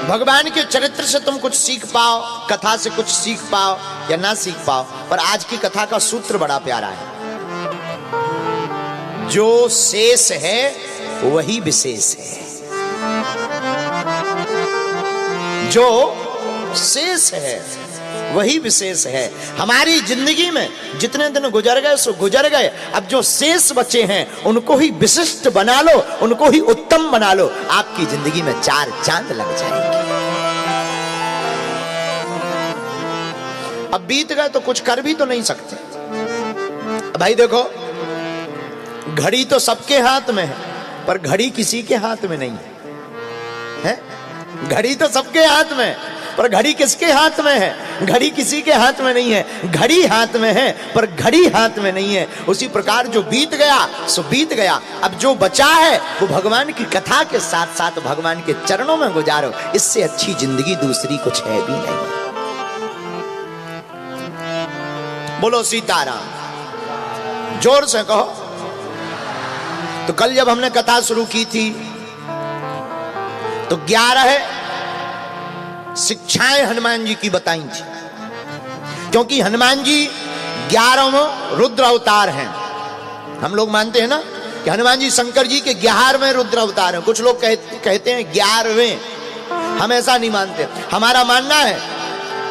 भगवान के चरित्र से तुम कुछ सीख पाओ, कथा से कुछ सीख पाओ या ना सीख पाओ, पर आज की कथा का सूत्र बड़ा प्यारा है। जो शेष है वही विशेष है। जो शेष है वही विशेष है। हमारी जिंदगी में जितने दिन गुजर गए सो गुजर गए, अब जो शेष बचे हैं उनको ही विशिष्ट बना लो, उनको ही उत्तम बना लो, आपकी जिंदगी में 4 चांद लग जाएंगे। अब बीत गए तो कुछ कर भी तो नहीं सकते। भाई देखो, घड़ी तो सबके हाथ में है, पर घड़ी किसी के हाथ में नहीं है। घड़ी तो सबके हाथ में है, पर घड़ी किसके हाथ में है? घड़ी किसी के हाथ में नहीं है। घड़ी हाथ में है पर घड़ी हाथ में नहीं है। उसी प्रकार जो बीत गया सो बीत गया। अब जो बचा है वो भगवान की कथा के साथ साथ भगवान के चरणों में गुजारो। इससे अच्छी जिंदगी दूसरी कुछ है भी नहीं। बोलो सीताराम, जोर से कहो। तो कल जब हमने कथा शुरू की थी तो 11 शिक्षाएं हनुमान जी की बताई थी, क्योंकि हनुमान जी 11वें रुद्र अवतार हैं। हम लोग मानते हैं ना कि हनुमान जी शंकर जी के 11वें रुद्र अवतार हैं। कुछ लोग कहते हैं 11वें, हम ऐसा नहीं मानते। हमारा मानना है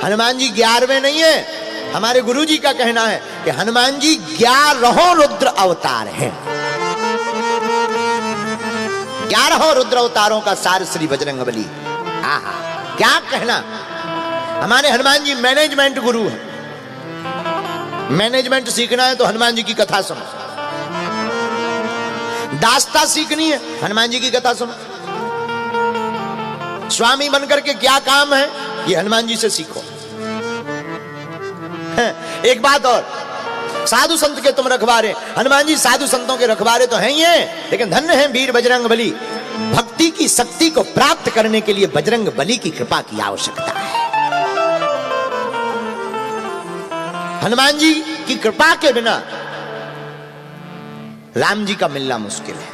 हनुमान जी 11वें नहीं है। हमारे गुरु जी का कहना है कि हनुमान जी 11 रुद्र अवतार हैं। 11 रुद्र अवतारों का सार श्री बजरंगबली। आहा, क्या कहना। हमारे हनुमान जी मैनेजमेंट गुरु हैं। मैनेजमेंट सीखना है तो हनुमान जी की कथा सुनो। दास्ता सीखनी है, हनुमान जी की कथा सुनो। स्वामी बनकर के क्या काम है, ये हनुमान जी से सीखो। एक बात और, साधु संत के तुम रखवारे। हनुमान जी साधु संतों के रखवारे तो हैं ही हैं, लेकिन धन्य हैं वीर बजरंगबली। भक्ति की शक्ति को प्राप्त करने के लिए बजरंगबली की कृपा की आवश्यकता है। हनुमान जी की कृपा के बिना राम जी का मिलना मुश्किल है।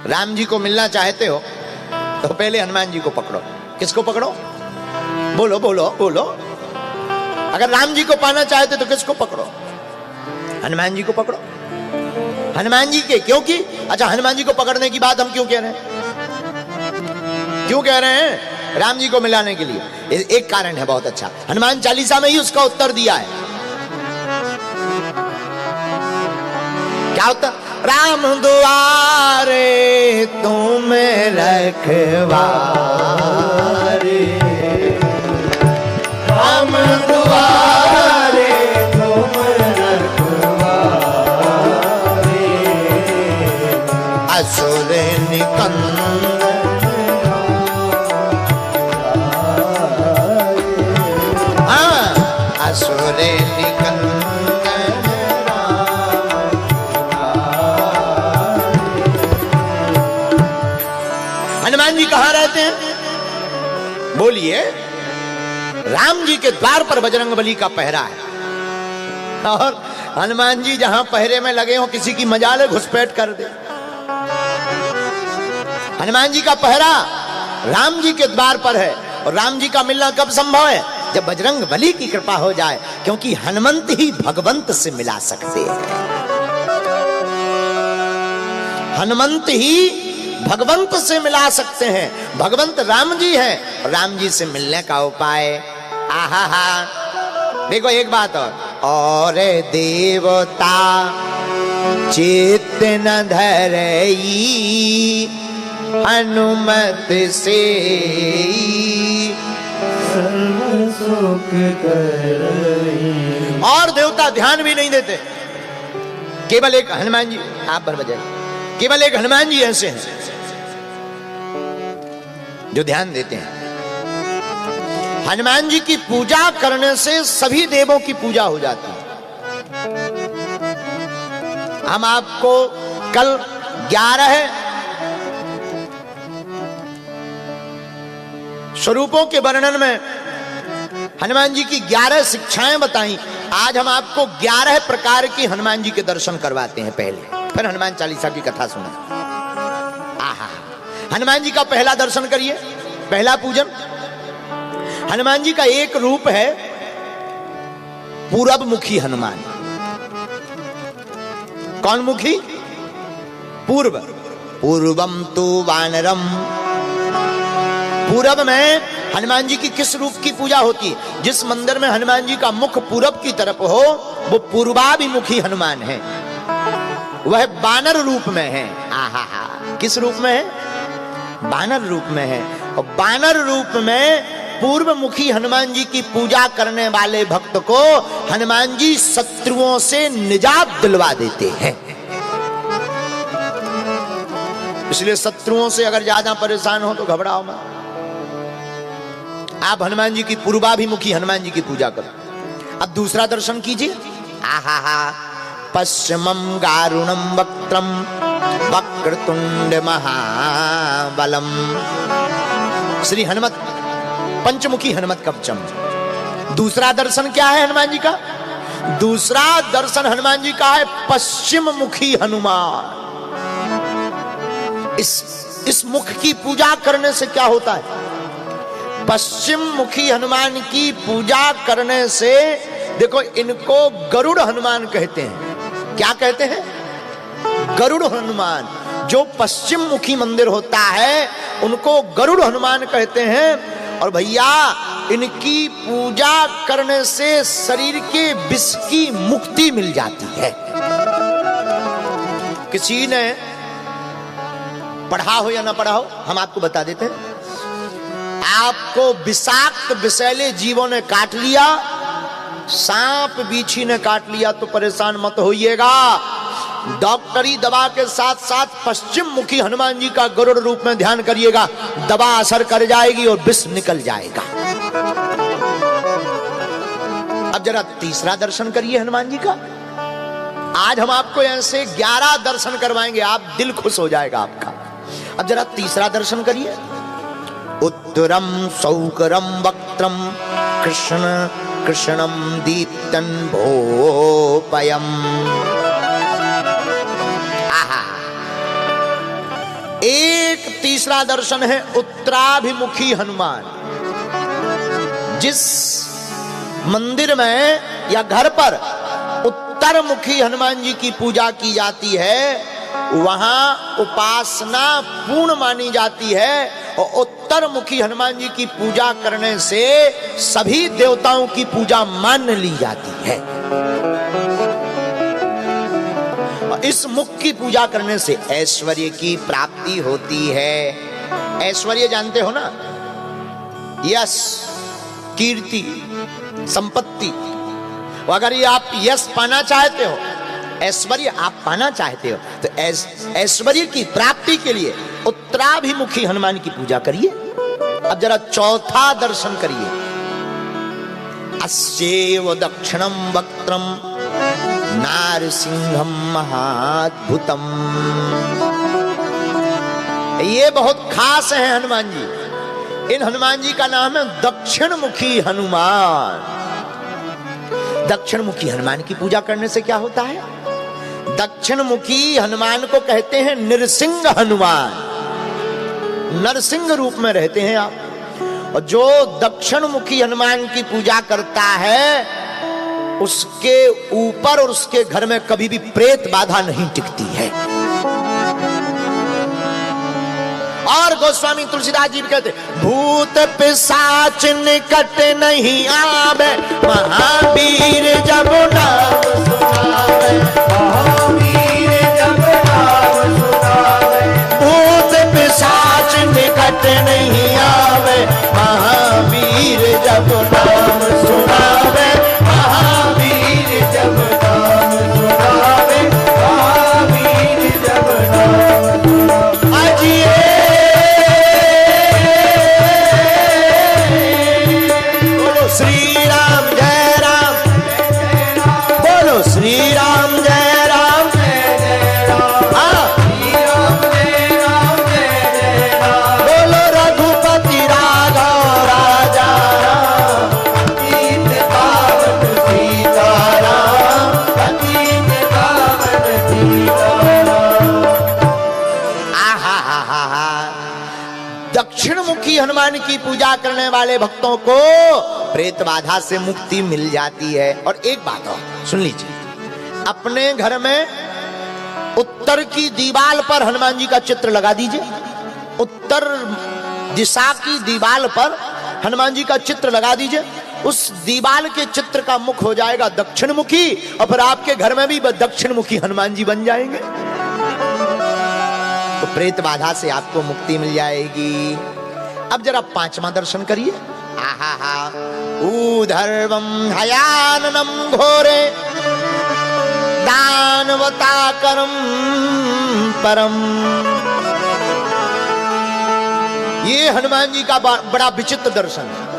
राम जी को मिलना चाहते हो तो पहले हनुमान जी को पकड़ो। किसको पकड़ो? बोलो बोलो बोलो। अगर राम जी को पाना चाहते तो किसको पकड़ो? हनुमान जी को पकड़ो। हनुमान जी के, क्योंकि अच्छा, हनुमान जी को पकड़ने की बात हम क्यों कह रहे हैं? क्यों कह रहे हैं? राम जी को मिलाने के लिए। एक कारण है बहुत अच्छा, हनुमान चालीसा में ही उसका उत्तर दिया है। क्या उत्तर? राम दुआरे तुम रखवारे, राम दुआरे तुम रखवारे, असुर निकंदन असुर निकंदन। हनुमान जी कहां रहते हैं? बोलिए। राम जी के द्वार पर बजरंगबली का पहरा है। और हनुमान जी जहां पहरे में लगे हो, किसी की मजाल घुसपैठ कर दे। हनुमान जी का पहरा राम जी के द्वार पर है। और राम जी का मिलना कब संभव है? जब बजरंगबली की कृपा हो जाए, क्योंकि हनुमंत ही भगवंत से मिला सकते हैं। हनुमंत ही भगवंत से मिला सकते हैं। भगवंत राम जी हैं। राम जी से मिलने का उपाय, आहा हा। देखो एक बात और देवता चित्त न धरई, हनुमत से सुख करई। और देवता ध्यान भी नहीं देते। केवल एक हनुमान जी, आप पर बजाय, केवल एक हनुमान जी ऐसे हैं जो ध्यान देते हैं। हनुमान जी की पूजा करने से सभी देवों की पूजा हो जाती है। हम आपको कल 11 स्वरूपों के वर्णन में हनुमान जी की 11 शिक्षाएं बताई। आज हम आपको 11 प्रकार की हनुमान जी के दर्शन करवाते हैं। पहले फिर हनुमान चालीसा की कथा सुना। आहा, हनुमान जी का पहला दर्शन करिए। पहला पूजन, हनुमान जी का एक रूप है पूरब मुखी हनुमान। कौन मुखी? पूर्व। पूर्वम तो वानरम, पूरब में हनुमान जी की किस रूप की पूजा होती है? जिस मंदिर में हनुमान जी का मुख पूरब की तरफ हो वो पूर्वाभिमुखी हनुमान है, वह बानर रूप में है। आहा, किस रूप में है? बानर रूप में है। और बानर रूप में पूर्व मुखी हनुमान जी की पूजा करने वाले भक्त को हनुमान जी शत्रुओं से निजात दिलवा देते हैं। इसलिए शत्रुओं से अगर ज्यादा परेशान हो तो घबराओ मत, आप हनुमान जी की पूर्वाभिमुखी हनुमान जी की पूजा करो। अब दूसरा दर्शन कीजिए। आहा, पश्चिमम गारुणम वक्त्रम वक्रतुंड महाबलम, श्री हनुमत पंचमुखी हनुमत कवचम। दूसरा दर्शन क्या है हनुमान जी का? दूसरा दर्शन हनुमान जी का है पश्चिम मुखी हनुमान। इस मुख की पूजा करने से क्या होता है? पश्चिम मुखी हनुमान की पूजा करने से, देखो इनको गरुड़ हनुमान कहते हैं। क्या कहते हैं? गरुड़ हनुमान। जो पश्चिम मुखी मंदिर होता है उनको गरुड़ हनुमान कहते हैं। और भैया इनकी पूजा करने से शरीर के विष की मुक्ति मिल जाती है। किसी ने पढ़ा हो या ना पढ़ा हो, हम आपको बता देते हैं। आपको विषाक्त विषैले जीवों ने काट लिया, सांप बीछी ने काट लिया तो परेशान मत होइएगा। डॉक्टरी दवा के साथ साथ पश्चिम मुखी हनुमान जी का गरुड़ रूप में ध्यान करिएगा, दवा असर कर जाएगी और विष निकल जाएगा। अब जरा तीसरा दर्शन करिए हनुमान जी का। आज हम आपको ऐसे 11 दर्शन करवाएंगे, आप दिल खुश हो जाएगा आपका। अब जरा तीसरा दर्शन करिए। उत्तरम सौकरम वक्त्रम कृष्ण कृष्णम दीप्तन भोपयम। एक तीसरा दर्शन है उत्तराभिमुखी हनुमान। जिस मंदिर में या घर पर उत्तरमुखी हनुमान जी की पूजा की जाती है वहां उपासना पूर्ण मानी जाती है। और उत्तरमुखी हनुमान जी की पूजा करने से सभी देवताओं की पूजा मान ली जाती है। इस मुख की पूजा करने से ऐश्वर्य की प्राप्ति होती है। ऐश्वर्य जानते हो ना? यश, कीर्ति, संपत्ति। अगर ये आप यश पाना चाहते हो, ऐश्वर्य आप पाना चाहते हो तो ऐश्वर्य की प्राप्ति के लिए उत्तराभिमुखी हनुमान की पूजा करिए। अब जरा चौथा दर्शन करिए। अस्येव दक्षिणम वक्त्रम नारसिंहम महाद्भुतम। ये बहुत खास है हनुमान जी। इन हनुमान जी का नाम है दक्षिण मुखी हनुमान। दक्षिण मुखी हनुमान की पूजा करने से क्या होता है? दक्षिण मुखी हनुमान को कहते हैं नृसिंह हनुमान। नरसिंह रूप में रहते हैं आप। और जो दक्षिण मुखी हनुमान की पूजा करता है उसके ऊपर और उसके घर में कभी भी प्रेत बाधा नहीं टिकती है। और गोस्वामी तुलसीदास जी भी कहते भूत पिशाच निकट नहीं आवे, महावीर जब नाम सुनावे। महावीर जब नाम सुनावे, भूत पिशाच निकट नहीं आवे, महावीर जब नाम सुनावे। महावीर जब नाम सुनावे, महावीर जब नाम सुनावे। अजिए श्री राम, जय राम, बोलो की पूजा करने वाले भक्तों को प्रेत बाधा से मुक्ति मिल जाती है। और एक बात और सुन लीजिए, अपने घर में उत्तर की दीवार पर हनुमान जी का चित्र लगा दीजिए। उत्तर दिशा की दीवार पर हनुमान जी का चित्र लगा दीजिए। उस दीवार के चित्र का मुख हो जाएगा दक्षिण मुखी, और फिर आपके घर में भी दक्षिण मुखी हनुमान जी बन जाएंगे, तो प्रेत बाधा से आपको मुक्ति मिल जाएगी। अब जरा पांचवा दर्शन करिए। आहा हा, ऊधर्वम हयाननम घोरे दानवताकरम परम। ये हनुमान जी का बड़ा विचित्र दर्शन है।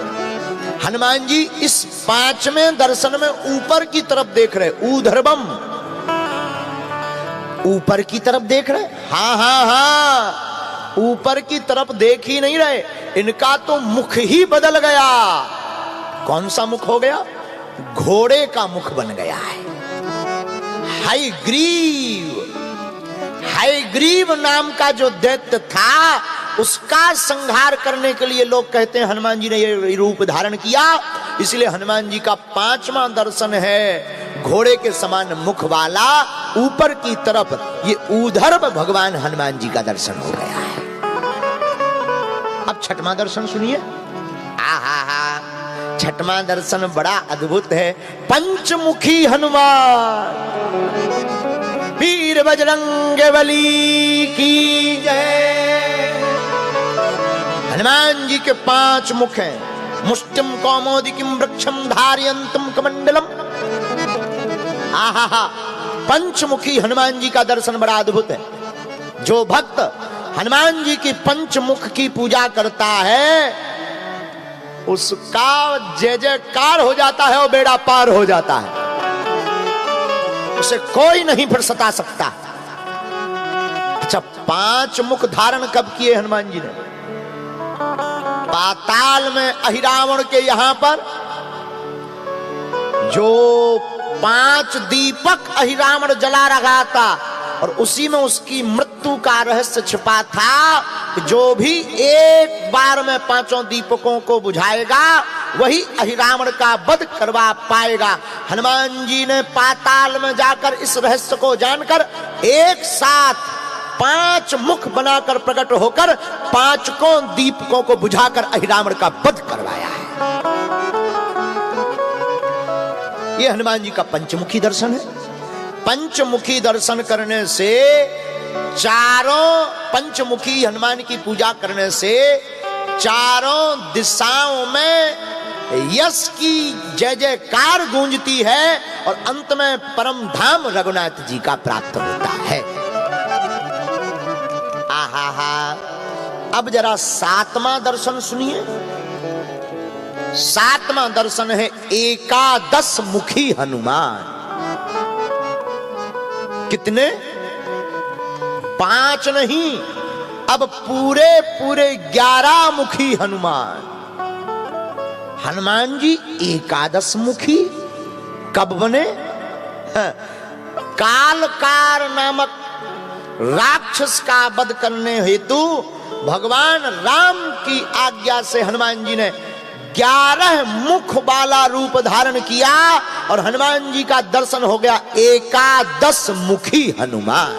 हनुमान जी इस पांचवें दर्शन में ऊपर की तरफ देख रहे, ऊधर्वम, ऊपर की तरफ देख रहे। हाँ हाँ हाँ, ऊपर की तरफ देख ही नहीं रहे, इनका तो मुख ही बदल गया। कौन सा मुख हो गया? घोड़े का मुख बन गया है। हयग्रीव, हयग्रीव नाम का जो दैत्य था, उसका संहार करने के लिए लोग कहते हैं हनुमान जी ने ये रूप धारण किया। इसलिए हनुमान जी का पांचवा दर्शन है घोड़े के समान मुख वाला, ऊपर की तरफ। ये ऊधर्व भगवान हनुमान जी का दर्शन हो गया है। अब छठवां दर्शन सुनिए। आहा हा, छठवां दर्शन बड़ा अद्भुत है। पंचमुखी हनुमान, वीर बजरंग बली की जय। हनुमान जी के 5 मुख हैं। मुष्टिम कौमोदिकीम वृक्षम धारयन्तम कमंडलम। आहा हा, पंचमुखी हनुमान जी का दर्शन बड़ा अद्भुत है। जो भक्त हनुमान जी की पंचमुख की पूजा करता है, उसका जय जयकार हो जाता है और बेड़ा पार हो जाता है। उसे कोई नहीं फिर सता सकता। अच्छा, 5 मुख धारण कब किए हनुमान जी ने? पाताल में अहिरावण के यहां पर जो 5 दीपक अहिरावण जला रहा था, और उसी में उसकी मृत्यु का रहस्य छिपा था। जो भी एक बार में 5 दीपकों को बुझाएगा, वही अहिरावण का वध करवा पाएगा। हनुमान जी ने पाताल में जाकर इस रहस्य को जानकर एक साथ 5 मुख बनाकर प्रकट होकर 5 दीपकों को बुझाकर अहिरावण का वध करवाया है। यह हनुमान जी का पंचमुखी दर्शन है। पंचमुखी दर्शन करने से, चारों पंचमुखी हनुमान की पूजा करने से चारों दिशाओं में यश की जय जयकार गूंजती है, और अंत में परम धाम रघुनाथ जी का प्राप्त होता है। आहा हा, अब जरा 7वां दर्शन सुनिए। 7वां दर्शन है एकादश मुखी हनुमान। कितने? 5 नहीं, अब पूरे 11 मुखी हनुमान। हनुमान जी एकादश मुखी कब बने? कालकार नामक राक्षस का वध करने हेतु भगवान राम की आज्ञा से हनुमान जी ने 11 मुख वाला रूप धारण किया, और हनुमान जी का दर्शन हो गया एकादश मुखी हनुमान।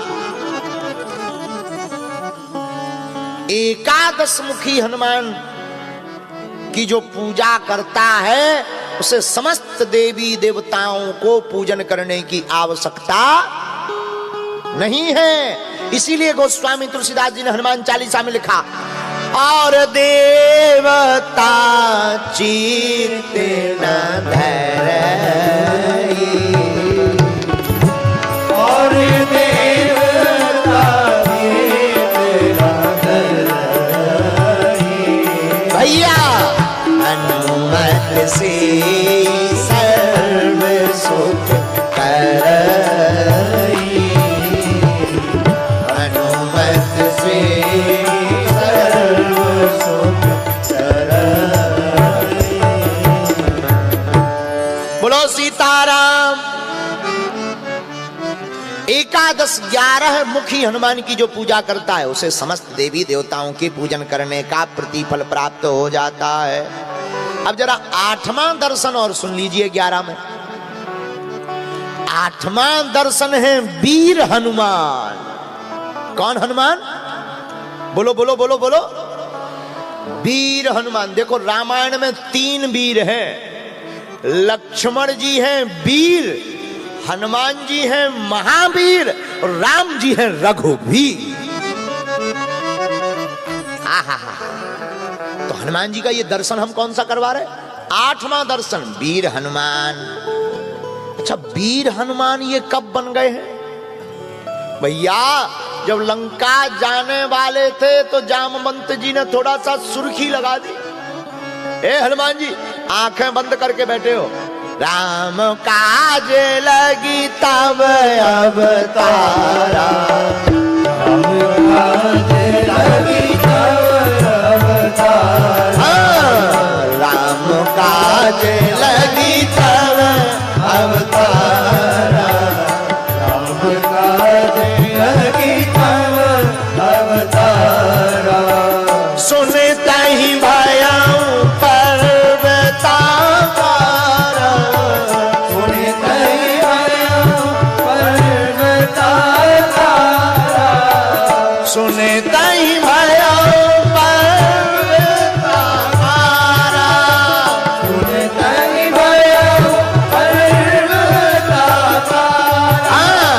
एकादश मुखी हनुमान की जो पूजा करता है, उसे समस्त देवी देवताओं को पूजन करने की आवश्यकता नहीं है। इसीलिए गोस्वामी तुलसीदास जी ने हनुमान चालीसा में लिखा, और देवता चित्त न धरई, और देवता चित्त न धरई, भैया अनुमत से सर्व सुख करई, अनुमत से 11 मुखी हनुमान की जो पूजा करता है उसे समस्त देवी देवताओं के पूजन करने का प्रतिफल प्राप्त हो जाता है। अब जरा 8वां दर्शन और सुन लीजिए 11 में। 8वां दर्शन है वीर हनुमान। कौन हनुमान? बोलो बोलो बोलो बोलो। वीर हनुमान। देखो रामायण में 3 वीर हैं। लक्ष्मण जी हैं वीर, हनुमान जी हैं महावीर और राम जी हैं रघुवीर। तो हनुमान जी का ये दर्शन हम कौन सा करवा रहे? 8वां दर्शन वीर हनुमान। अच्छा वीर हनुमान ये कब बन गए हैं भैया? जब लंका जाने वाले थे तो जामवंत जी ने थोड़ा सा सुर्खी लगा दी। ए हनुमान जी आंखें बंद करके बैठे हो, राम काज लगी तब अवतारा, राम काज लगी तब अवतारा, राम काज लगी तब अवतारा, राम काज लगी तब अवतारा। सुनता ही भयाऊं पर्वता, सुनता ही भया पर्वता मारा, सुनता ही भया पर्वता मारा,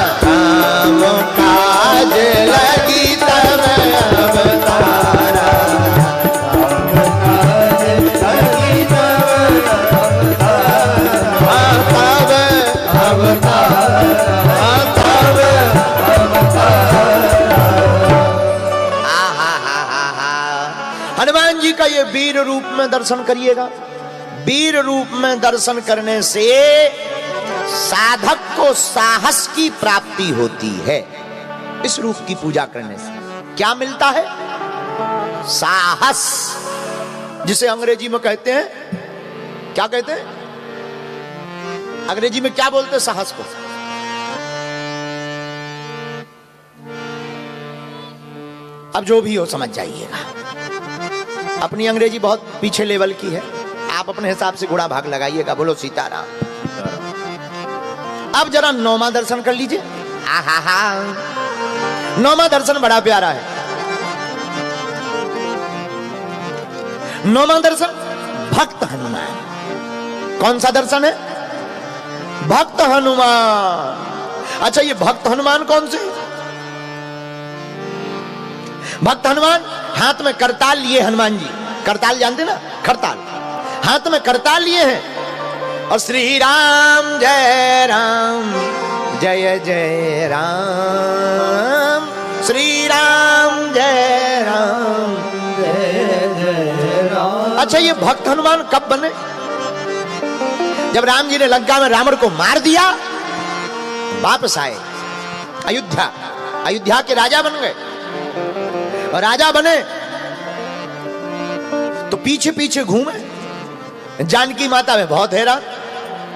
राम काज लगी तब अवतारा, राम काज लगी तब हनुमान जी का ये वीर रूप में दर्शन करिएगा। वीर रूप में दर्शन करने से साधक को साहस की प्राप्ति होती है। इस रूप की पूजा करने से क्या मिलता है? साहस, जिसे अंग्रेजी में कहते हैं, क्या कहते हैं अंग्रेजी में? क्या बोलते हैं साहस को? अब जो भी हो समझ जाइएगा। अपनी अंग्रेजी बहुत पीछे लेवल की है, आप अपने हिसाब से गुणा भाग लगाइएगा। बोलो सीताराम। अब जरा 9वां दर्शन कर लीजिए। 9वां दर्शन बड़ा प्यारा है। 9वां दर्शन भक्त हनुमान। कौन सा दर्शन है? भक्त हनुमान। अच्छा ये भक्त हनुमान कौन से? भक्त हनुमान हाथ में करताल लिए हनुमान जी। करताल जानते ना? करताल हाथ में करताल लिए हैं और श्री राम जय राम जय जय राम, श्री राम जय राम जय जय राम। अच्छा ये भक्त हनुमान कब बने? जब राम जी ने लंका में रावण को मार दिया, वापस आए अयोध्या, अयोध्या के राजा बन गए। और राजा बने तो पीछे पीछे घूमे। जानकी माता में बहुत हैरान,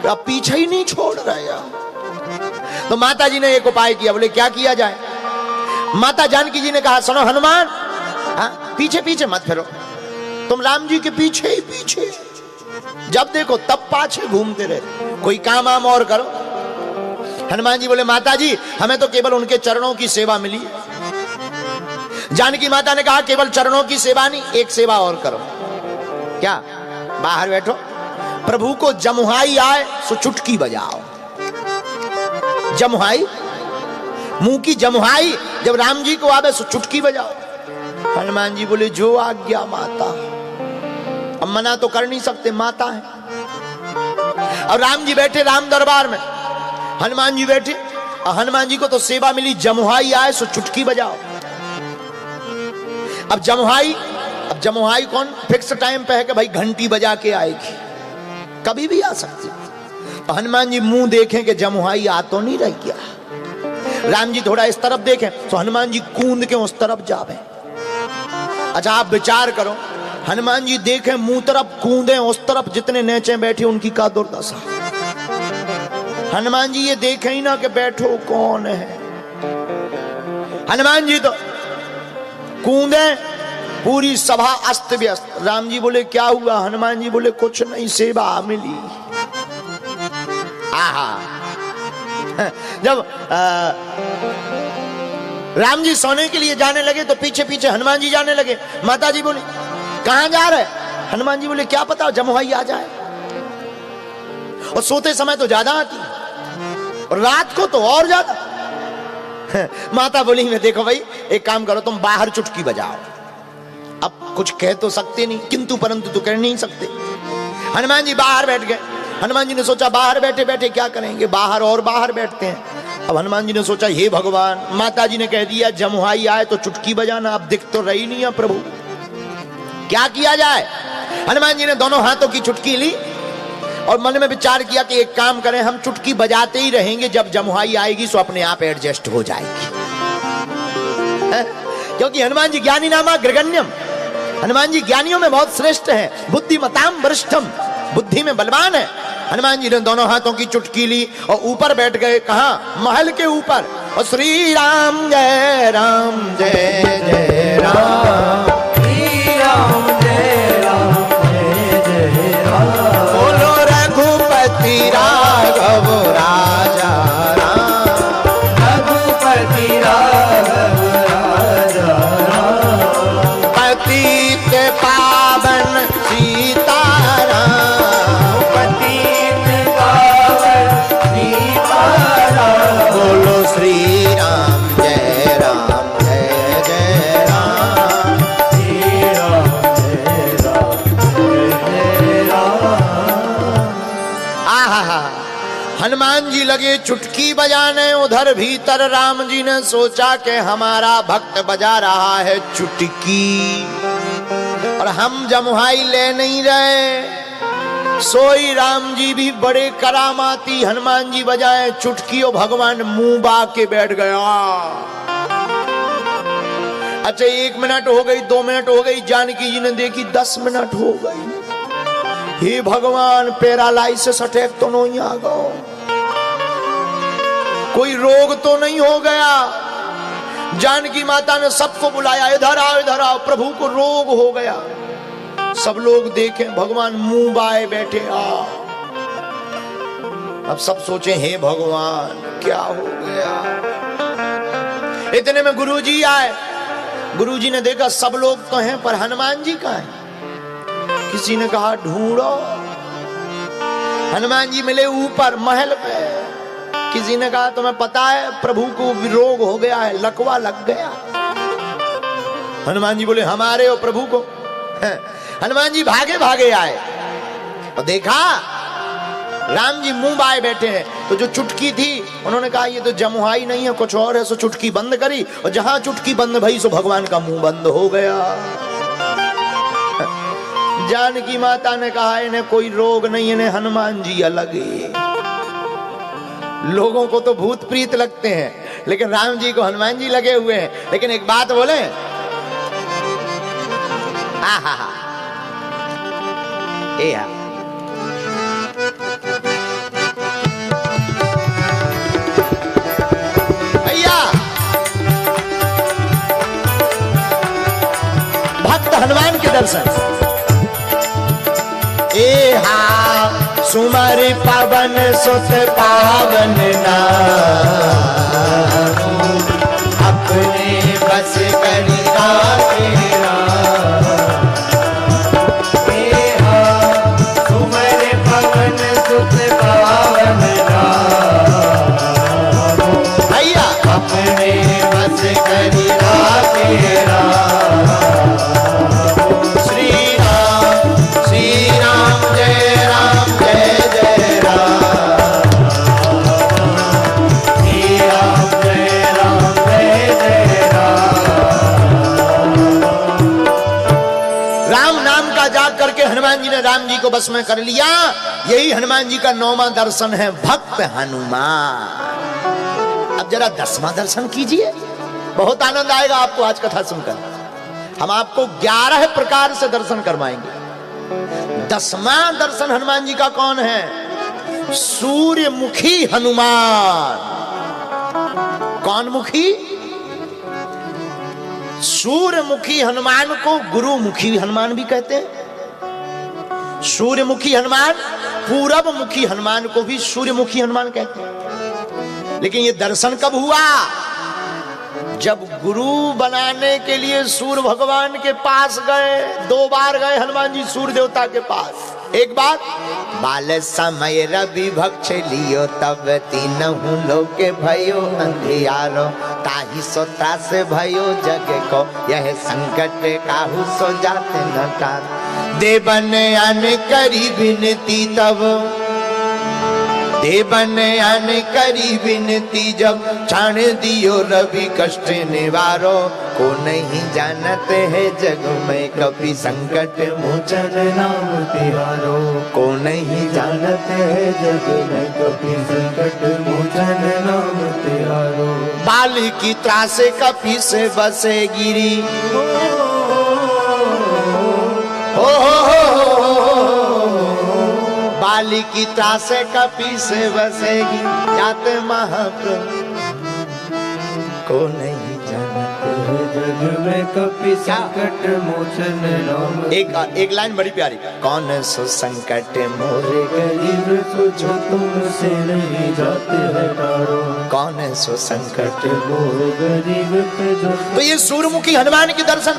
तो अब पीछे ही नहीं छोड़ रहे यार। तो माता जी ने एक उपाय किया। बोले क्या किया जाए? माता जानकी जी ने कहा सुनो हनुमान, पीछे पीछे मत फिरो, तुम राम जी के पीछे ही पीछे, जब देखो तब पाछे घूमते रहे, कोई काम आम और करो। हनुमान जी बोले माता जी हमें तो केवल उनके चरणों की सेवा मिली। जानकी माता ने कहा केवल चरणों की सेवा नहीं, एक सेवा और करो। क्या? बाहर बैठो, प्रभु को जमुहाई आए सो चुटकी बजाओ। जमुहाई, मुंह की जमुहाई जब राम जी को आवे सो चुटकी बजाओ। हनुमान जी बोले जो आज्ञा माता। अब मना तो कर नहीं सकते, माता है। और राम जी बैठे राम दरबार में, हनुमान जी बैठे और हनुमान जी को तो सेवा मिली जमुहाई आए सो चुटकी बजाओ। अब जमुहाई कौन फिक्स टाइम पे है कि भाई घंटी बजा के आएगी, कभी भी आ सकती। तो हनुमान जी मुंह देखें कि जमुहाई आ तो नहीं रही क्या। राम जी थोड़ा इस तरफ देखें तो हनुमान जी कूद के उस तरफ जावे। अच्छा आप विचार करो, हनुमान जी देखें मुंह तरफ, कूदे उस तरफ, जितने नीचे बैठे उनकी का दुर्दशा। हनुमान जी ये देखें ही ना कि बैठो कौन है, हनुमान जी तो कूदे, पूरी सभा अस्त व्यस्त। राम जी बोले क्या हुआ? हनुमान जी बोले कुछ नहीं, सेवा मिली। आहा, जब राम जी सोने के लिए जाने लगे तो पीछे पीछे हनुमान जी जाने लगे। माता जी बोली कहां जा रहे? हनुमान जी बोले क्या पता, जमुहाई आ जाए। और सोते समय तो ज्यादा आती और रात को तो और ज्यादा। माता बोली मैं देखो भाई एक काम करो, तुम बाहर चुटकी बजाओ। अब कुछ कह तो सकते नहीं, किंतु परंतु तो कह नहीं सकते। हनुमान जी बाहर बैठ गए। हनुमान जी ने सोचा बाहर बैठे बैठे क्या करेंगे, बाहर और बाहर बैठते हैं। अब हनुमान जी ने सोचा हे भगवान, माता जी ने कह दिया जमुहाई आए तो चुटकी बजाना, अब दिख तो रही नहीं है प्रभु, क्या किया जाए। हनुमान जी ने दोनों हाथों की चुटकी ली और मन में विचार किया कि एक काम करें, हम चुटकी बजाते ही रहेंगे, जब जमुहाई आएगी सो अपने आप एडजस्ट हो जाएगी। क्योंकि हनुमान जी ज्ञानी नामा ग्रगण्यम, हनुमान जी ज्ञानियों में बहुत श्रेष्ठ हैं, बुद्धिमताम वरिष्ठम, बुद्धि में बलवान है। हनुमान जी ने दोनों हाथों की चुटकी ली और ऊपर बैठ गए। कहां? महल के ऊपर। और श्री राम जय राम जय जय राम, श्री राम जय राम जय जय राम, बोलो रघुपति राघव राजा राम, रघुपति राघव राजा राम, पतित पावन सीताराम, पतित पावन सीताराम, बोलो श्री राम जय राम जय जय राम, श्री राम जय राम जय राम। आहा, हनुमान जी लगे चुटकी बजाने, उधर भीतर राम जी ने सोचा कि हमारा भक्त बजा रहा है चुटकी और हम जमुहाई ले नहीं रहे। सोई राम जी भी बड़े करामाती, हनुमान जी बजाए चुटकी और भगवान मुंह बा के बैठ गया। अच्छा 1 मिनट हो गई, 2 मिनट हो गई, जानकी जी ने देखी 10 मिनट हो गई। हे भगवान, पैरालाइसिस अटैक तो नहीं आ गया, कोई रोग तो नहीं हो गया। जानकी माता ने सबको बुलाया, इधर आओ इधर आओ, प्रभु को रोग हो गया। सब लोग देखें, भगवान मुंह बाए बैठे। अब सब सोचे हे भगवान क्या हो गया। इतने में गुरुजी आए। गुरुजी ने देखा सब लोग तो हैं पर हनुमान जी कहां हैं। किसी ने कहा ढूंढो। हनुमान जी मिले ऊपर महल पे। किसी ने कहा तुम्हें पता है प्रभु को रोग हो गया है, लकवा लग गया। हनुमान जी बोले हमारे और प्रभु को। हनुमान जी भागे भागे आए और देखा राम जी मुंह बाए बैठे हैं। तो जो चुटकी थी उन्होंने कहा ये तो जमुहाई नहीं है, कुछ और है। सो चुटकी बंद करी और जहां चुटकी बंद भई सो भगवान का मुंह बंद हो गया। जानकी माता ने कहा इन्हें कोई रोग नहीं, इन्हें हनुमान जी अलग है। लोगों को तो भूत प्रीत लगते हैं लेकिन राम जी को हनुमान जी लगे हुए हैं। लेकिन एक बात बोले, आहा भैया भक्त हनुमान के दर्शन। सुमर पवन सुत पावन नाम, अपने बस करी तेरा। सुमर पवन सुत पावन नाम, भैया अपने बस करी तेरा। हनुमान जी ने राम जी को बस में कर लिया। यही हनुमान जी का 9वां दर्शन है, भक्त हनुमान। अब जरा 10वां दर्शन कीजिए, बहुत आनंद आएगा आपको आज कथा सुनकर। हम आपको 11 प्रकार से दर्शन करवाएंगे। 10वां दर्शन हनुमान जी का कौन है? सूर्यमुखी हनुमान। कौन मुखी? सूर्यमुखी हनुमान को गुरुमुखी हनुमान भी कहते हैं। सूर्यमुखी हनुमान, पूरबमुखी हनुमान को भी सूर्यमुखी हनुमान कहते हैं। लेकिन ये दर्शन कब हुआ? जब गुरु बनाने के लिए सूर्य भगवान के पास गए। 2 बार गए हनुमान जी सूर्य देवता के पास। एक बार बाल समय रवि भक्ष लियो तब तीनहु लोके भयो अंधियारो ताहि सो त्रास भयो जग को यह संकट काहू सो जाते न टार। देवन अन करी विनती तब देवन अन करी विनती जब छाण दियो रवि कष्ट निवारो को नहीं जानते है जग में कभी संकट मोचन नाम तिहारो। को नहीं जानते है जग में कभी संकट मोचन नाम तिहारो। बाल की त्रासे कपी से बसे गिरी बाली की त्रासे कपी से बसेगी जाते महाप्रभु को नहीं जानते जग में कपी संकट मोचन नाम। एक लाइन बड़ी प्यारी। कौन सो संकट मोरे गरीब सोचो तुमसे नहीं जाते है तारो। कौन सो संकट मोरे गरीब पे जो। तो ये सूर्यमुखी हनुमान के दर्शन।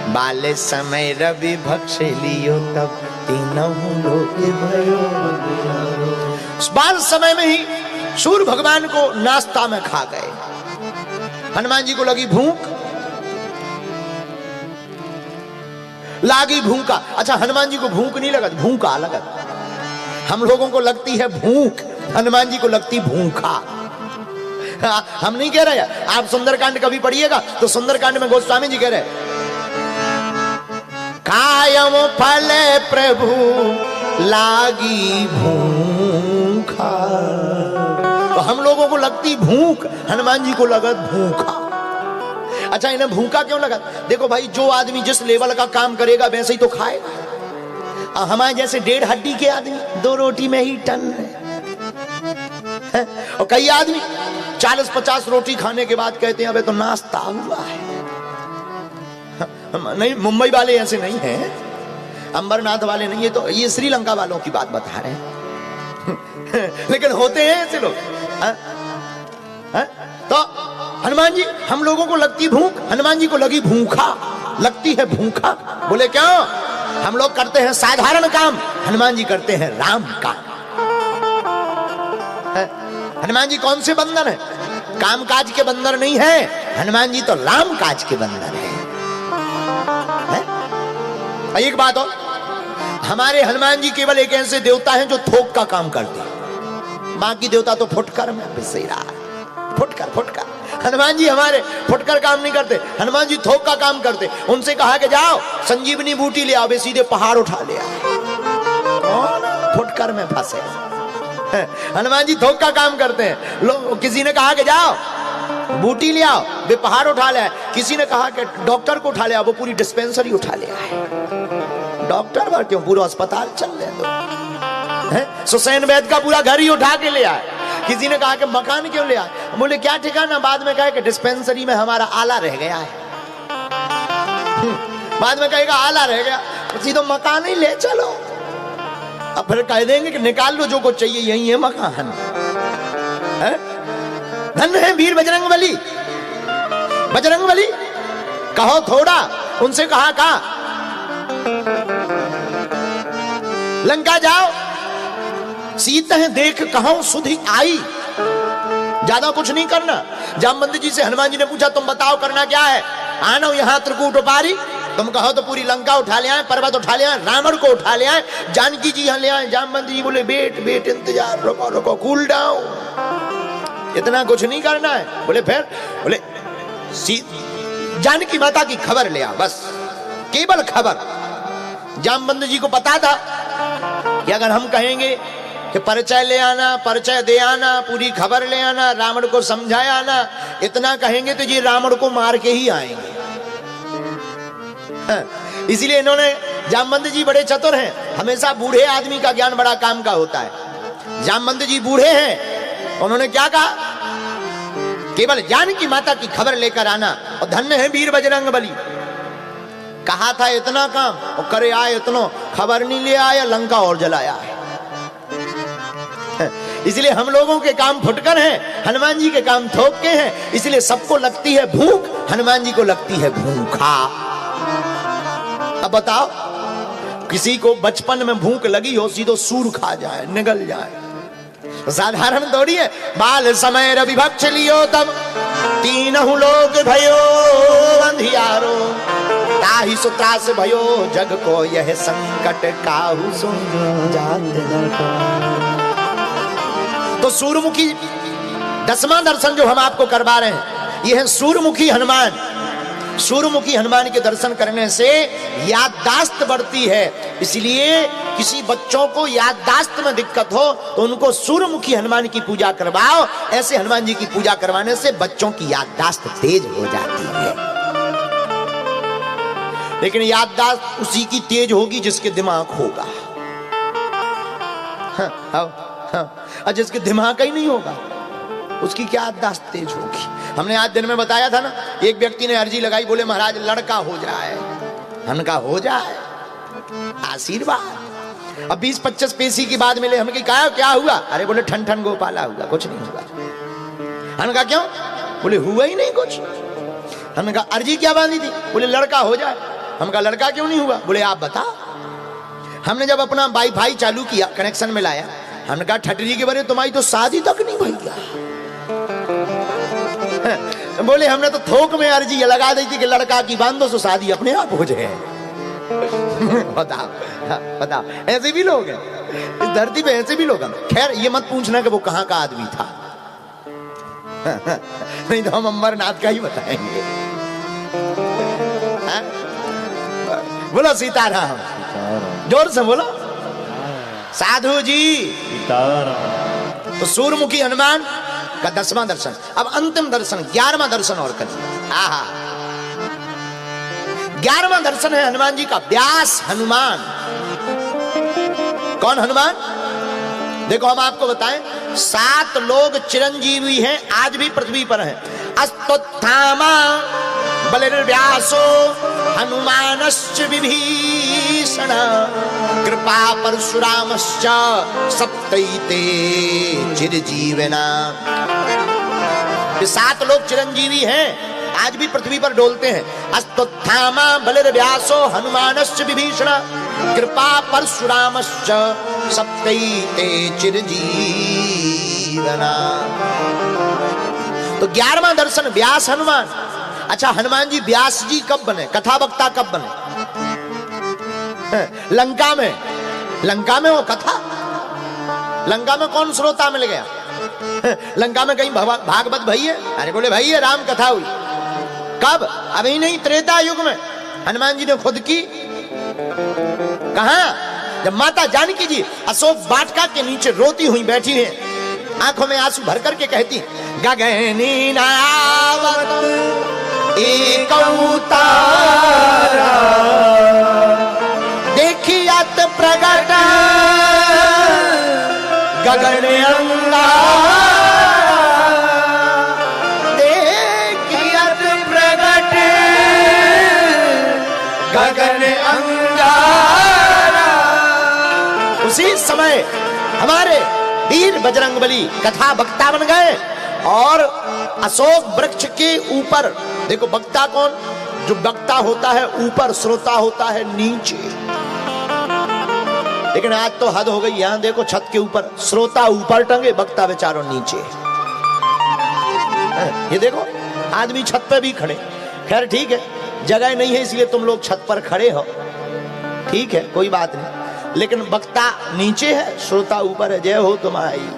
बाले समय रवि भक्ष लियो तब तीनहु लोके भयो अंधियारो। बाल समय में ही सूर्य भगवान को नाश्ता में खा गए। हनुमान जी को लगी भूख, लागी भूखा। अच्छा, हनुमान जी को भूख नहीं लगा, भूखा लगा। हम लोगों को लगती है भूख, हनुमान जी को लगती भूखा। हम नहीं कह रहे। आप सुंदरकांड कभी पढ़िएगा तो सुंदरकांड में गोस्वामी जी कह रहे कायम फल प्रभु लागी भूखा। तो हम लोगों को लगती भूख, हनुमान जी को लगत भूखा। अच्छा, इन्हें भूखा क्यों लगा? देखो भाई, जो आदमी जिस लेवल का काम करेगा वैसे ही तो खाएगा। हमारे जैसे 1.5 हड्डी के आदमी 2 रोटी में ही टन है। और कई आदमी 40-50 रोटी खाने के बाद कहते हैं अबे तो नाश्ता हुआ है। नहीं, मुंबई वाले ऐसे नहीं हैं, अंबरनाथ वाले नहीं, ये श्रीलंका वालों की बात बता रहे हैं। लेकिन होते हैं ऐसे लोग। तो हनुमान जी, हम लोगों को लगती भूख, हनुमान जी को लगी भूखा, लगती है भूखा। बोले क्यों? हम लोग करते हैं साधारण काम, हनुमान जी करते हैं राम काम। हनुमान जी कौन से बंदर है? काम काज के बंदर नहीं है, हनुमान जी तो राम काज के बंदर है। एक बात और, हमारे हनुमान जी केवल एक ऐसे देवता हैं जो थोक का काम करते हैं। बाकी देवता तो फुटकर में पिस रहा है। फुटकर। हनुमान जी हमारे फुटकर काम नहीं करते, हनुमान जी थोक का काम करते। उनसे कहा कि जाओ संजीवनी बूटी ले आओ, वे सीधे पहाड़ उठा ले आओ। फुटकर में फंसे। हनुमान जी थोक का काम करते हैं। लोग, किसी ने कहा कि जाओ बूटी ले आओ, वे पहाड़ उठा ले आए। किसी ने कहा कि डॉक्टर को उठा ले आओ, वो पूरी डिस्पेंसरी उठा ले आए। डॉक्टर बार क्यों, पूरा अस्पताल चल रहे दो। सुसैन वैद्य का पूरा घर ही उठा के ले आए। किसी ने कहा कि मकान क्यों ले आए? बोले क्या ठिकाना? बाद में कहा कि डिस्पेंसरी में हमारा आला रह गया है। बाद में कहेगा आला रह गया, सीधे मकान ही ले चलो। अब फिर कह देंगे कि निकाल लो जो कुछ चाहिए, यही है मकान। धन है वीर बजरंगबली। बजरंगबली कहो थोड़ा, उनसे कहा लंका जाओ, सीत है देख कहो सुधि आई। ज्यादा कुछ नहीं करना। जामवंत जी से हनुमान जी ने पूछा तुम बताओ करना क्या है? आना यहाँ त्रिकूट उपारी, तुम कहो तो पूरी लंका उठा ले आए, पर्वत उठा ले आए, रावण को उठा ले आए, जानकी जी यहाँ ले आए। जामवंत जी बोले बेट इंतजार, रुको कूल डाउन, इतना कुछ नहीं करना है। बोले फिर? बोले जानकी माता की खबर ले आओ, बस केवल खबर। जामवंत जी को पता था कि अगर हम कहेंगे कि परिचय ले आना, परिचय दे आना, पूरी खबर ले आना, रावण को समझाया आना, इतना कहेंगे तो ये रावण को मार के ही आएंगे। इसीलिए इन्होंने, जामवंत जी बड़े चतुर हैं, हमेशा बूढ़े आदमी का ज्ञान बड़ा काम का होता है। जामवंत जी बूढ़े हैं, उन्होंने क्या कहा केवल जानकी माता की खबर लेकर आना, और धन्य है वीर बजरंग बली। कहा था इतना काम और करे आए इतनो, खबर नहीं ले आया, लंका और जलाया है। इसलिए हम लोगों के काम फुटकर हैं, हनुमान जी के काम थोक के हैं। इसलिए सबको लगती है भूख, हनुमान जी को लगती है भूखा। अब बताओ, किसी को बचपन में भूख लगी हो, सीधो सूर खा जाए, निगल जाए, साधारण थोड़ी है। बाल समय रविभक्ष लियो तब, तीनहु लोग भयो अंधियारो, ताहि सुत्रास भयो जग को यह संकट काहू सुन जात। तो सूर्यमुखी 10वां दर्शन जो हम आपको करवा रहे हैं, यह है सूर्यमुखी हनुमान। सूर्यमुखी हनुमान के दर्शन करने से याददाश्त बढ़ती है। इसलिए किसी बच्चों को याददाश्त में दिक्कत हो तो उनको सूर्यमुखी हनुमान की पूजा करवाओ। ऐसे हनुमान जी की पूजा करवाने से बच्चों की याददाश्त तेज हो जाती है। लेकिन याददाश्त उसी की तेज होगी जिसके दिमाग होगा। और जिसके दिमाग ही नहीं होगा उसकी क्या याददाश्त तेज होगी। हमने आज दिन में बताया था ना, एक व्यक्ति ने अर्जी लगाई, बोले महाराज लड़का हो जाए, हमने कहा हो जाए, आशीर्वाद। अब 20-25 पैसे की बात मिले, हमने कहा क्या हुआ? अरे बोले ठन ठन गोपाला हुआ, कुछ नहीं हुआ। हमने कहा क्यों? बोले हुआ ही नहीं कुछ। हमने कहा अर्जी क्या बांधी थी? बोले लड़का हो जाए। हमने कहा लड़का क्यों नहीं हुआ? बोले आप बता। हमने जब अपना वाईफाई चालू किया, कनेक्शन में लाया, हमने कहा ठटरी के बारे तुम्हारी तो शादी तक नहीं भैया। बोले हमने तो थोक में अर्जी लगा दी थी कि लड़का की बांधो तो शादी अपने आप हो जाए। बताओ बताओ, ऐसे भी लोग हैं इस धरती पे, ऐसे भी लोग हैं। खैर ये मत पूछना कि वो कहाँ का आदमी था, नहीं तो हम अमरनाथ का ही बताएंगे। बोलो सीताराम, जोर से बोलो साधु जी। तो सूर्यमुखी हनुमान का 10वां दर्शन। अब अंतिम दर्शन 11वां दर्शन और करिए। आहा, 11वां दर्शन है हनुमान जी का व्यास हनुमान। कौन हनुमान? देखो हम आपको बताएं, 7 लोग चिरंजीवी हैं, आज भी पृथ्वी पर हैं। अस्तोत्थामा बलिर्व्यासो हनुमानश्च विभीषण कृपा परशुरामश्च सप्तैते चिरजीवना। ये 7 लोग चिरंजीवी हैं, आज भी पृथ्वी पर डोलते हैं। अस्तोत्थामा बलिर्व्यासो हनुमानश्च विभीषण कृपा परशुरामश्च सप्तैते चिरजीवना। तो 11वां दर्शन व्यास हनुमान। अच्छा, हनुमान जी व्यास जी कब बने? कथा वक्ता कब बने? लंका में। लंका में वो कथा, लंका में कौन श्रोता मिल गया? लंका में कहीं भागवत भाई है? अरे बोले भाई है, राम कथा हुई। कब? अभी नहीं, त्रेता युग में हनुमान जी ने खुद की। कहा? जब माता जानकी जी अशोक वाटिका के नीचे रोती हुई बैठी हैं, आंखों में आंसू भर करके कहती, गगनी नायावत एक अवतारा देखियत प्रगट गगन अंगारा, देखियत प्रगट गगन अंगारा। उसी समय हमारे वीर बजरंगबली कथा वक्ता बन गए और अशोक वृक्ष के ऊपर, देखो वक्ता कौन? जो वक्ता होता है ऊपर, श्रोता होता है नीचे। लेकिन आज तो हद हो गई, यहां देखो छत के ऊपर श्रोता ऊपर टंगे, वक्ता बेचारों नीचे। ये देखो आदमी छत पे भी खड़े। खैर ठीक है, जगह नहीं है इसलिए तुम लोग छत पर खड़े हो, ठीक है, कोई बात नहीं। लेकिन वक्ता नीचे है, श्रोता ऊपर है। जय हो तुम्हारी।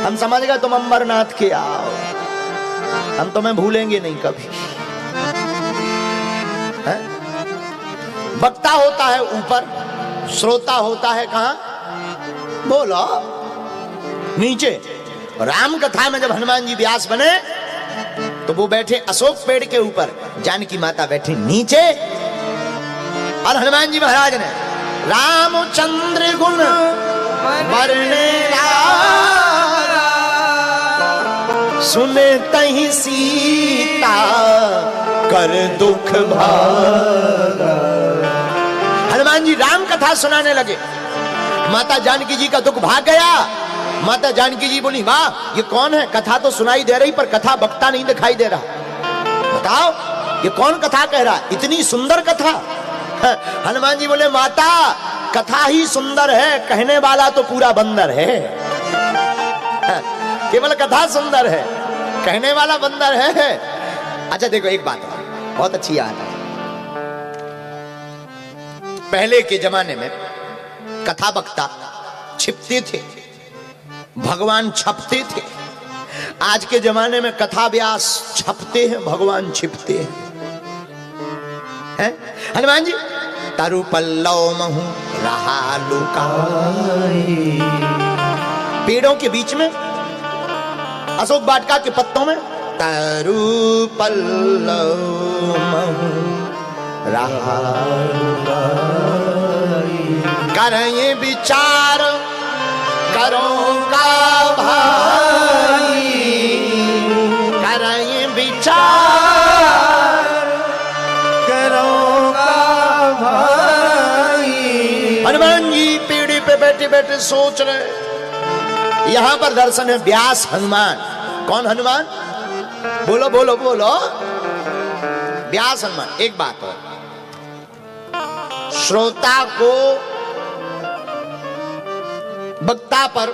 हम समझ गए तुम अमरनाथ के आओ, हम तुम्हें भूलेंगे नहीं कभी। वक्ता होता है ऊपर, श्रोता होता है कहां? बोलो नीचे। राम कथा में जब हनुमान जी व्यास बने तो वो बैठे अशोक पेड़ के ऊपर, जानकी माता बैठी नीचे, और हनुमान जी महाराज ने रामचंद्र गुण वर्णे सुने तही सीता कर दुख भागा। हनुमान जी राम कथा सुनाने लगे। माता जानकी जी का दुख भाग गया। माता जानकी जी बोली, वाह ये कौन है? कथा तो सुनाई दे रही पर कथा वक्ता नहीं दिखाई दे रहा। बताओ ये कौन कथा कह रहा? इतनी सुंदर कथा। हनुमान जी बोले, माता कथा ही सुंदर है, कहने वाला तो पूरा बंदर है। केवल कथा सुंदर है, कहने वाला बंदर है। अच्छा देखो एक बात बहुत अच्छी याद है। पहले के जमाने में कथा वक्ता छिपते थे, भगवान छपते थे। आज के जमाने में कथा व्यास छपते हैं, भगवान छिपते हैं। हनुमान जी तरु पल्लव महु रहा लुकाए। पेड़ों के बीच में, अशोक वाटिका के पत्तों में तरु पल्लव महु रहा करें विचार करो का भाई, करें विचार करो का भाई। हनुमान जी पीढ़ी पे बैठे बैठे सोच रहे। यहां पर दर्शन है व्यास हनुमान। कौन हनुमान? बोलो बोलो बोलो। व्यास हनुमान। एक बात और, श्रोता को वक्ता पर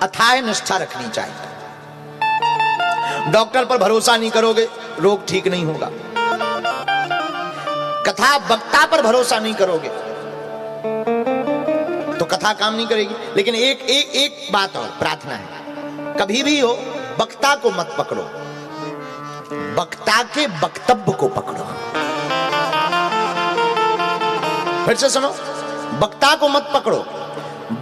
अथाह निष्ठा रखनी चाहिए। डॉक्टर पर भरोसा नहीं करोगे, रोग ठीक नहीं होगा। कथा वक्ता पर भरोसा नहीं करोगे तो कथा काम नहीं करेगी। लेकिन एक बात और प्रार्थना है, कभी भी हो वक्ता को मत पकड़ो, वक्ता के वक्तव्य को पकड़ो। फिर से सुनो, वक्ता को मत पकड़ो,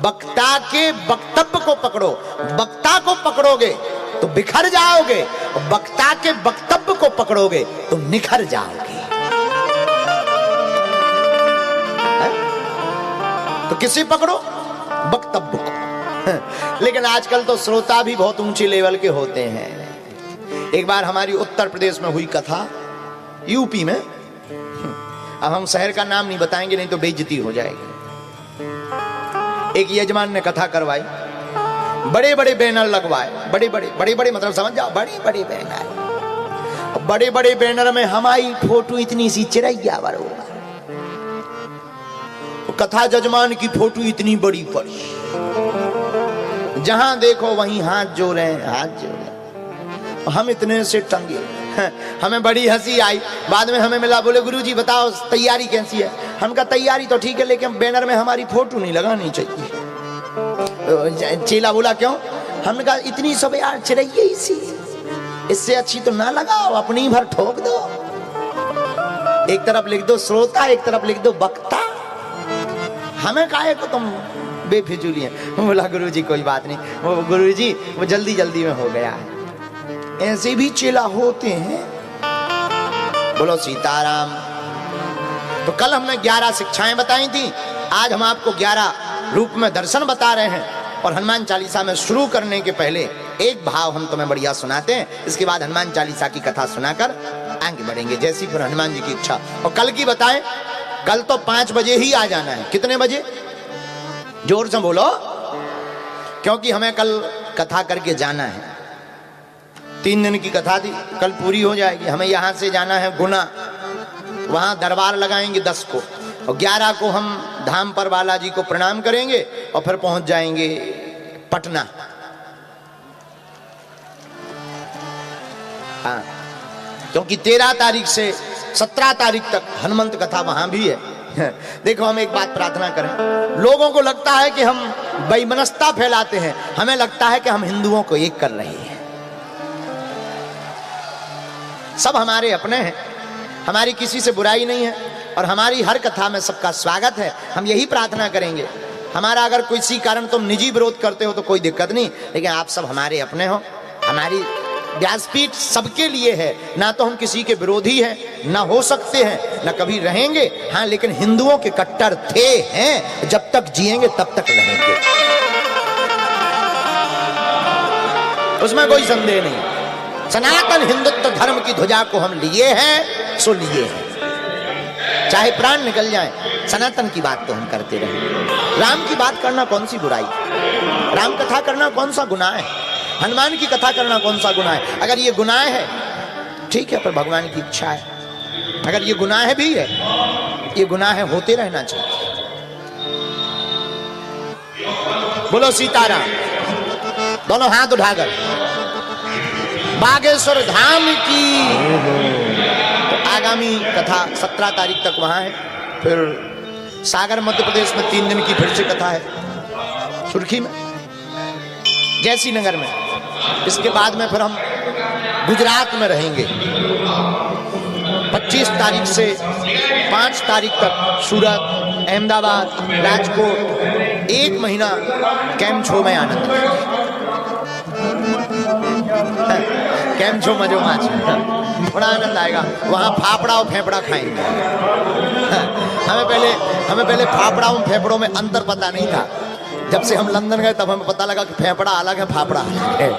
वक्ता के वक्तव्य को पकड़ो। वक्ता को पकड़ोगे तो बिखर जाओगे, वक्ता के वक्तव्य को पकड़ोगे तो निखर जाओगे। तो किसे पकड़ो? वक्तव्य को। लेकिन आजकल तो श्रोता भी बहुत ऊंचे लेवल के होते हैं। एक बार हमारी उत्तर प्रदेश में हुई कथा, यूपी में। अब हम शहर का नाम नहीं बताएंगे, नहीं तो बेइज्जती हो जाएगी। एक यजमान ने कथा करवाई, बड़े बड़े बैनर लगवाए, बड़े बड़े मतलब समझ जाओ, बड़े बड़े बैनर। बड़े बड़े बैनर में हमारी फोटो इतनी सी चिरैया बरोबर, कथा जजमान की फोटो इतनी बड़ी पड़ी। जहां देखो वहीं हाथ जोड़े हाथ जोड़े। हम इतने से टंगे। हमें बड़ी हंसी आई। बाद में हमें मिला, बोले गुरुजी बताओ तैयारी कैसी है? हम कहा तैयारी तो ठीक है, लेकिन बैनर में हमारी फोटो नहीं लगानी चाहिए। चेला बोला क्यों? हमने कहा इतनी सब यार चिरैया इसी, इससे अच्छी तो ना लगाओ, अपनी भर ठोक दो। एक तरफ लिख दो श्रोता, एक तरफ लिख दो वक्ता। हमें काहे को तुम बेफिजूली है। बोला गुरुजी कोई बात नहीं, वो गुरुजी वो जल्दी जल्दी में हो गया है। ऐसे भी चेला होते हैं। बोलो सीताराम। तो कल हमने 11 शिक्षाएं बताई थी, आज हम आपको 11 रूप में दर्शन बता रहे हैं। और हनुमान चालीसा में शुरू करने के पहले एक भाव हम तुम्हें बढ़िया सुनाते हैं, इसके बाद हनुमान चालीसा की कथा सुनाकर आगे बढ़ेंगे, जैसी फिर हनुमान जी की इच्छा। और कल की बताएं, कल तो 5 बजे ही आ जाना है। कितने बजे? जोर से बोलो, क्योंकि हमें कल कथा करके जाना है। 3 दिन की कथा थी, कल पूरी हो जाएगी। हमें यहाँ से जाना है गुना, वहाँ दरबार लगाएंगे 10 को, और 11 को हम धाम पर बालाजी को प्रणाम करेंगे और फिर पहुंच जाएंगे पटना। हाँ, क्योंकि 13 तारीख से 17 तारीख तक हनुमंत कथा वहां भी है। देखो हम एक बात प्रार्थना करें, लोगों को लगता है कि हम वैमनस्यता फैलाते हैं, हमें लगता है कि हम हिंदुओं को एक कर रहे हैं। सब हमारे अपने हैं, हमारी किसी से बुराई नहीं है, और हमारी हर कथा में सबका स्वागत है। हम यही प्रार्थना करेंगे। हमारा अगर किसी कारण तुम निजी विरोध करते हो तो कोई दिक्कत नहीं, लेकिन आप सब हमारे अपने हो। हमारी व्यासपीठ सबके लिए है, ना तो हम किसी के विरोधी हैं, ना हो सकते हैं, ना कभी रहेंगे। हाँ, लेकिन हिंदुओं के कट्टर थे, हैं, जब तक जिएंगे तब तक रहेंगे, उसमें कोई संदेह नहीं। सनातन हिंदुत्व धर्म की ध्वजा को हम लिए हैं सो लिए हैं, चाहे प्राण निकल जाए, सनातन की बात तो हम करते रहे। राम की बात करना कौन सी बुराई, राम कथा करना कौन सा गुनाह है, हनुमान की कथा करना कौन सा गुनाह है। अगर ये गुनाह है ठीक है, पर भगवान की इच्छा है। अगर ये गुनाह भी है, ये गुनाह है, होते रहना चाहिए। बोलो सीताराम, दोनों हाथ उठाकर बागेश्वर धाम की। तो आगामी कथा 17 तारीख तक वहां है, फिर सागर मध्य प्रदेश में 3 दिन की फिर से कथा है, सुर्खी में, जयसी नगर में। इसके बाद में फिर हम गुजरात में रहेंगे 25 तारीख से 5 तारीख तक। सूरत, अहमदाबाद, राजकोट, 1 महीना कैम छो में आनंद, कैम छो मजो माच, बड़ा आनंद आएगा। वहां फाफड़ा और फेफड़ा खाएंगे। हमें पहले फाफड़ा और फेफड़ों में अंतर पता नहीं था। जब से हम लंदन गए तब हमें पता लगा कि फेफड़ा अलग है, फाफड़ा अलग है।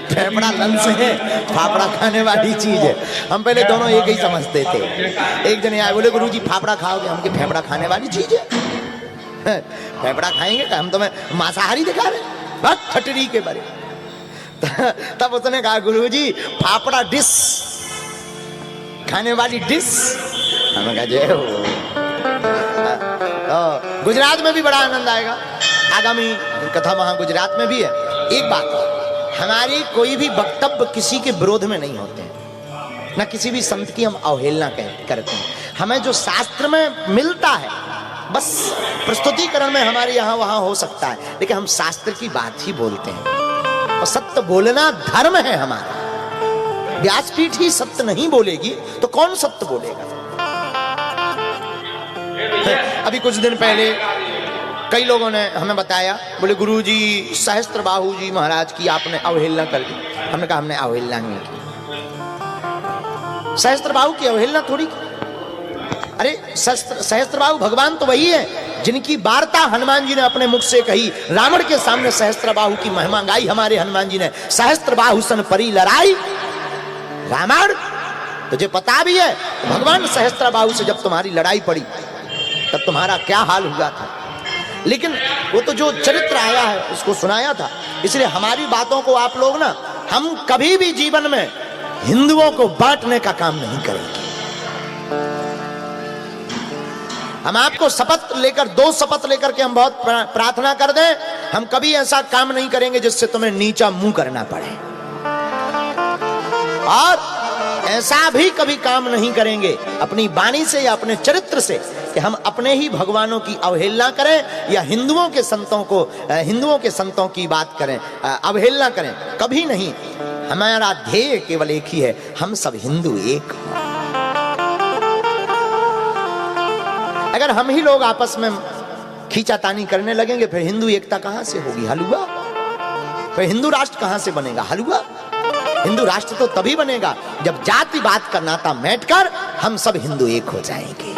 फेफड़ा लंच है, फाफड़ा खाने वाली चीज है। हम पहले दोनों एक ही समझते थे। एक जने आए, बोले गुरुजी फाफड़ा खाओगे? हम के फेफड़ा खाने वाली चीज है, फेफड़ा खाएंगे? हम तुम्हें मांसाहारी दिखा रहे, बस खटरी के बारे। तब उसने कहा गुरुजी फाफड़ा डिश, खाने वाली डिश। हमें कहा जय हो। गुजरात में भी बड़ा आनंद आएगा। आगामी कथा वहां गुजरात में भी है। एक बात, हमारी कोई भी वक्तव्य किसी के विरोध में नहीं होते हैं, ना किसी भी संत की हम अवहेलना करते हैं। हमें जो शास्त्र में मिलता है बस प्रस्तुतिकरण में हमारे यहाँ वहां हो सकता है, लेकिन हम शास्त्र की बात ही बोलते हैं। और सत्य बोलना धर्म है हमारा। व्यासपीठ ही सत्य नहीं बोलेगी तो कौन सत्य बोलेगा? अभी कुछ दिन पहले कई लोगों ने हमें बताया, बोले गुरुजी सहस्त्रबाहु जी महाराज की आपने अवहेलना कर दी। हमने कहा हमने अवहेलना नहीं की। सहस्त्रबाहु की अवहेलना थोड़ी की। अरे सहस्त्रबाहु भगवान तो वही है जिनकी वार्ता हनुमान जी ने अपने मुख से कही। रावण के सामने सहस्त्रबाहु की महिमा गाई हमारे हनुमान जी ने। सहस्त्रबाहु सन परी लड़ाई रावण, तुझे पता भी है भगवान सहस्त्रबाहु से जब तुम्हारी लड़ाई पड़ी तब तुम्हारा क्या हाल हुआ था। लेकिन वो तो जो चरित्र आया है उसको सुनाया था। इसलिए हमारी बातों को आप लोग ना, हम कभी भी जीवन में हिंदुओं को बांटने का काम नहीं करेंगे। हम आपको शपथ लेकर, 2 शपथ लेकर के हम बहुत प्रार्थना कर दें, हम कभी ऐसा काम नहीं करेंगे जिससे तुम्हें नीचा मुंह करना पड़े। और ऐसा भी कभी काम नहीं करेंगे अपनी वाणी से या अपने चरित्र से कि हम अपने ही भगवानों की अवहेलना करें या हिंदुओं के संतों की बात करें, अवहेलना करें। कभी नहीं। हमारा ध्येय केवल एक ही है, हम सब हिंदू एक। अगर हम ही लोग आपस में खींचातानी करने लगेंगे फिर हिंदू एकता कहां से होगी? हलवा। फिर हिंदू राष्ट्र कहां से बनेगा? हलवा। हिंदू राष्ट्र तो तभी बनेगा जब जातिवाद का नाता मिटकर हम सब हिंदू एक हो जाएंगे।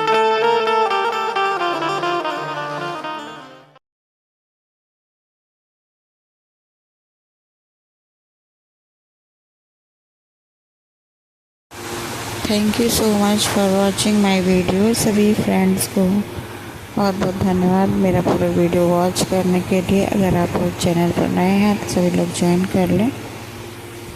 Thank you so much for watching my video. सभी फ्रेंड्स को बहुत बहुत धन्यवाद मेरा पूरा वीडियो वॉच करने के लिए। अगर आप लोग चैनल पर नए हैं तो सभी लोग ज्वाइन कर लें।